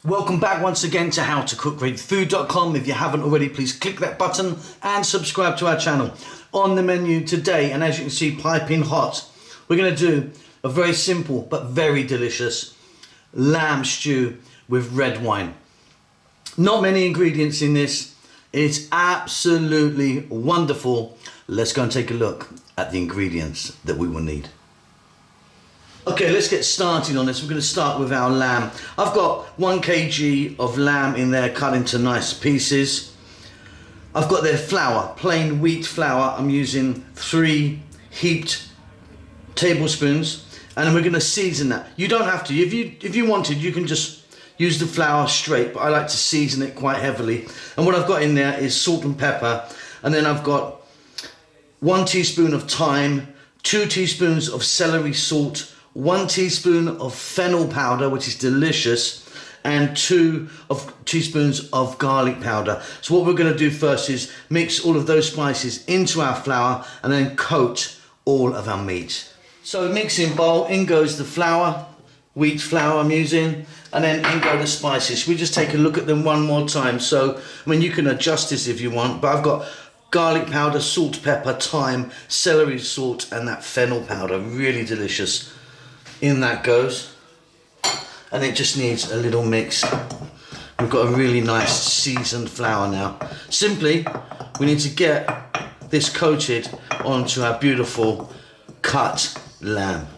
Welcome back once again to howtocookgreatfood.com. If you haven't already, please click that button and subscribe to our channel. On the menu today, and as you can see, piping hot, we're going to do a very simple but very delicious lamb stew with red wine. Not many ingredients in this. It's absolutely wonderful. Let's go and take a look at the ingredients that we will need. Okay, let's get started on this. We're going to start with our lamb. I've got 1 kg of lamb in there cut into nice pieces. I've got their flour, plain wheat flour. I'm using 3 heaped tablespoons, and we're going to season that. You don't have to. If you wanted, you can just use the flour straight, but I like to season it quite heavily. And what I've got in there is salt and pepper, and then I've got 1 teaspoon of thyme, 2 teaspoons of celery salt, 1 teaspoon of fennel powder, which is delicious, and 2 teaspoons of garlic powder. So what we're going to do first is mix all of those spices into our flour and then coat all of our meat. So mixing bowl, in goes the flour, wheat flour I'm using, and then in go the spices. We just take a look at them one more time. So, I mean, you can adjust this if you want, but I've got garlic powder, salt, pepper, thyme, celery salt, and that fennel powder. Really delicious. In that goes, and it just needs a little mix. We've got a really nice seasoned flour now. Simply, we need to get this coated onto our beautiful cut lamb.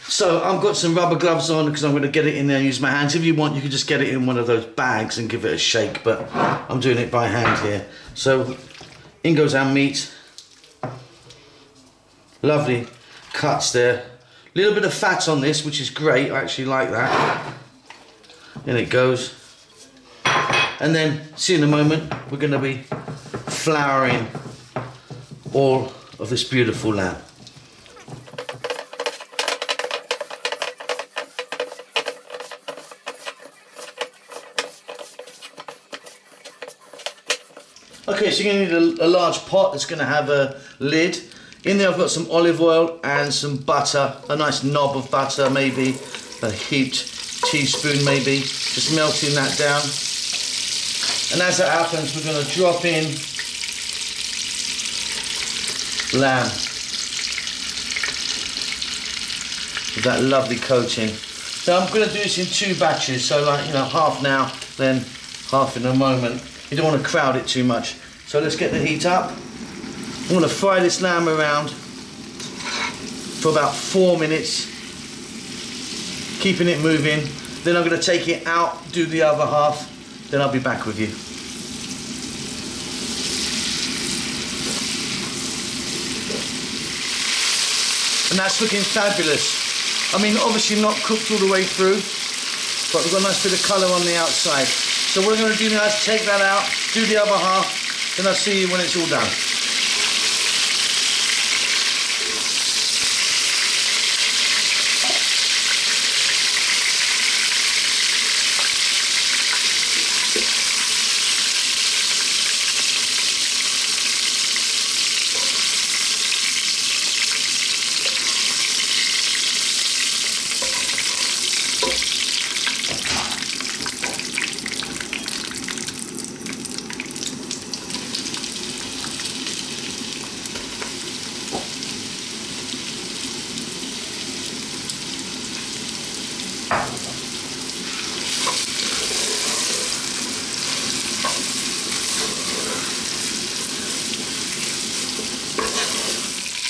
So I've got some rubber gloves on because I'm going to get it in there and use my hands. If you want, you can just get it in one of those bags and give it a shake, but I'm doing it by hand here. So in goes our meat. Lovely cuts there. A little bit of fat on this, which is great. I actually like that. In it goes. And then, see in a moment, we're going to be flouring all of this beautiful lamb. Okay, so you're going to need a large pot that's going to have a lid. In there I've got some olive oil and some butter, a nice knob of butter maybe, a heaped teaspoon maybe, just melting that down. And as that happens, we're going to drop in lamb with that lovely coating. So I'm going to do this in 2 batches, so like, you know, half now, then half in a moment. You don't want to crowd it too much. So let's get the heat up. I'm going to fry this lamb around for about 4 minutes, keeping it moving. Then I'm going to take it out, do the other half, then I'll be back with you. And that's looking fabulous. I mean, obviously not cooked all the way through, but we've got a nice bit of colour on the outside. So what I'm going to do now is take that out, do the other half, then I'll see you when it's all done.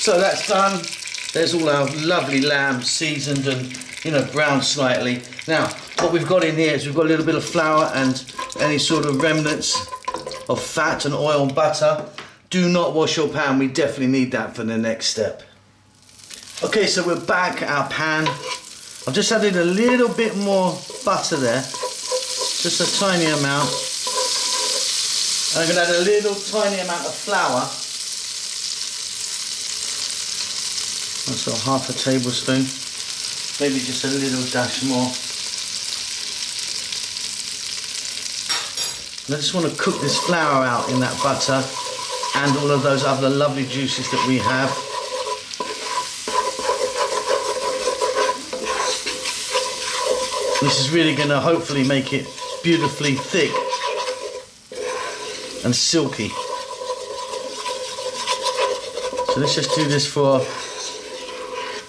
So that's done. There's all our lovely lamb seasoned and, you know, browned slightly. Now, what we've got in here is we've got a little bit of flour and any sort of remnants of fat and oil and butter. Do not wash your pan. We definitely need that for the next step. Okay, so we're back at our pan. I've just added a little bit more butter there, just a tiny amount. And I'm going to add a little tiny amount of flour. So half a tablespoon, maybe just a little dash more. And I just want to cook this flour out in that butter and all of those other lovely juices that we have. This is really going to hopefully make it beautifully thick and silky. So let's just do this for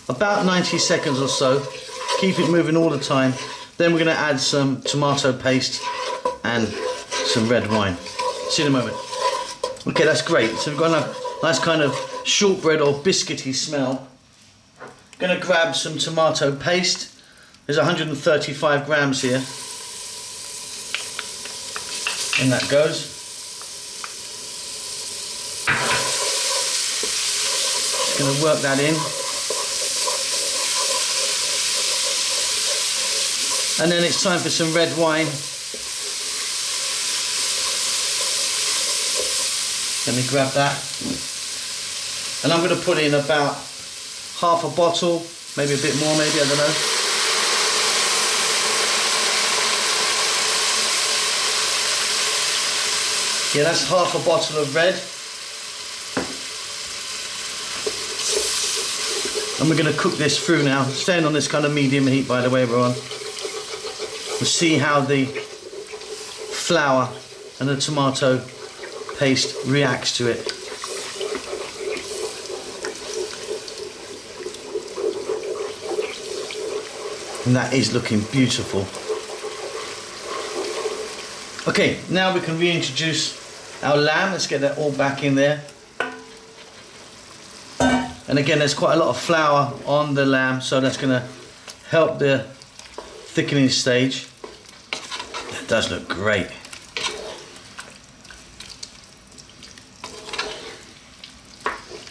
about 90 seconds or so. Keep it moving all the time. Then we're going to add some tomato paste and some red wine. See you in a moment. Okay, that's great. So we've got a nice kind of shortbread or biscuity smell. Going to grab some tomato paste. There's 135 grams here. And that goes. Just going to work that in. And then it's time for some red wine. Let me grab that. And I'm going to put in about half a bottle, maybe a bit more, maybe, I don't know. Yeah, that's half a bottle of red. And we're going to cook this through now, staying on this kind of medium heat, by the way, everyone. We'll see how the flour and the tomato paste reacts to it. And that is looking beautiful. Okay, now we can reintroduce our lamb. Let's get that all back in there. And again, there's quite a lot of flour on the lamb, so that's going to help the thickening stage. That does look great.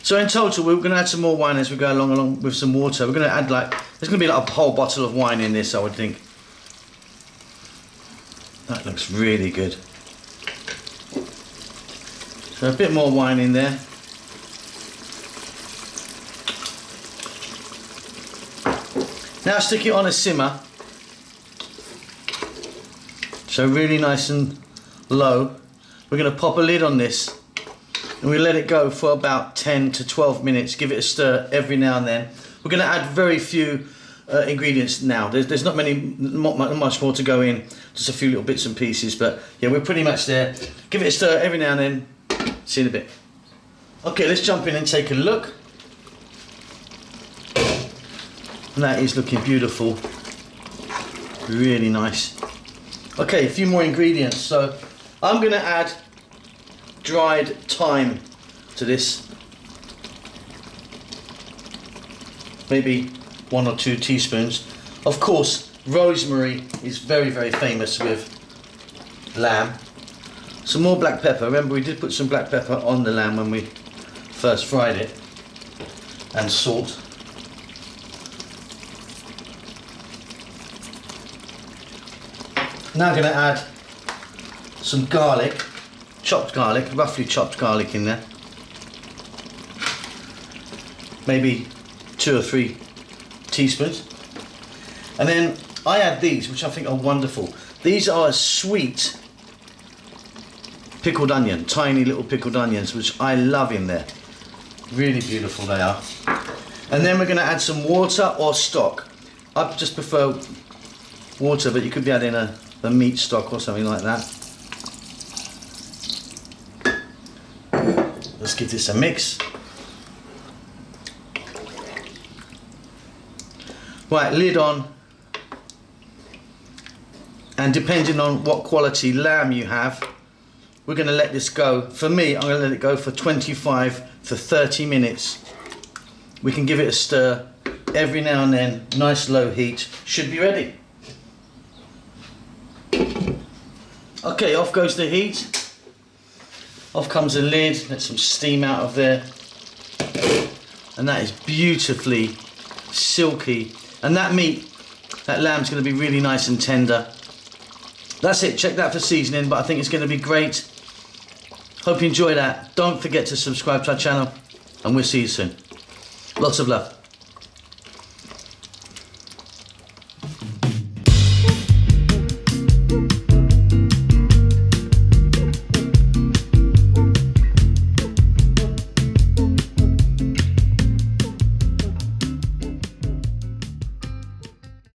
So in total, we're going to add some more wine as we go along with some water. We're going to add there's going to be like a whole bottle of wine in this, I would think. That looks really good. So a bit more wine in there. Now stick it on a simmer. So really nice and low. We're going to pop a lid on this. And we let it go for about 10 to 12 minutes. Give it a stir every now and then. We're going to add very few ingredients now. There's not much more to go in. Just a few little bits and pieces. But yeah, we're pretty much there. Give it a stir every now and then. See you in a bit. Okay, let's jump in and take a look. And that is looking beautiful. Really nice. Okay, a few more ingredients. So I'm going to add dried thyme to this, maybe 1 or 2 teaspoons. Of course, rosemary is very, very famous with lamb. Some more black pepper. Remember, we did put some black pepper on the lamb when we first fried it. And salt. Now I'm going to add some garlic. Chopped garlic, roughly chopped garlic in there. Maybe 2 or 3 teaspoons. And then I add these, which I think are wonderful. These are sweet pickled onion, tiny little pickled onions, which I love in there. Really beautiful they are. And then we're going to add some water or stock. I just prefer water, but you could be adding a meat stock or something like that. Let's give this a mix. Right, lid on. And depending on what quality lamb you have, we're going to let this go. For me, I'm going to let it go for 25 to 30 minutes. We can give it a stir every now and then. Nice low heat. Should be ready. Okay, off goes the heat. Off comes the lid, let some steam out of there. And that is beautifully silky. And that meat, that lamb's going to be really nice and tender. That's it, check that for seasoning, but I think it's going to be great. Hope you enjoy that. Don't forget to subscribe to our channel, and we'll see you soon. Lots of love.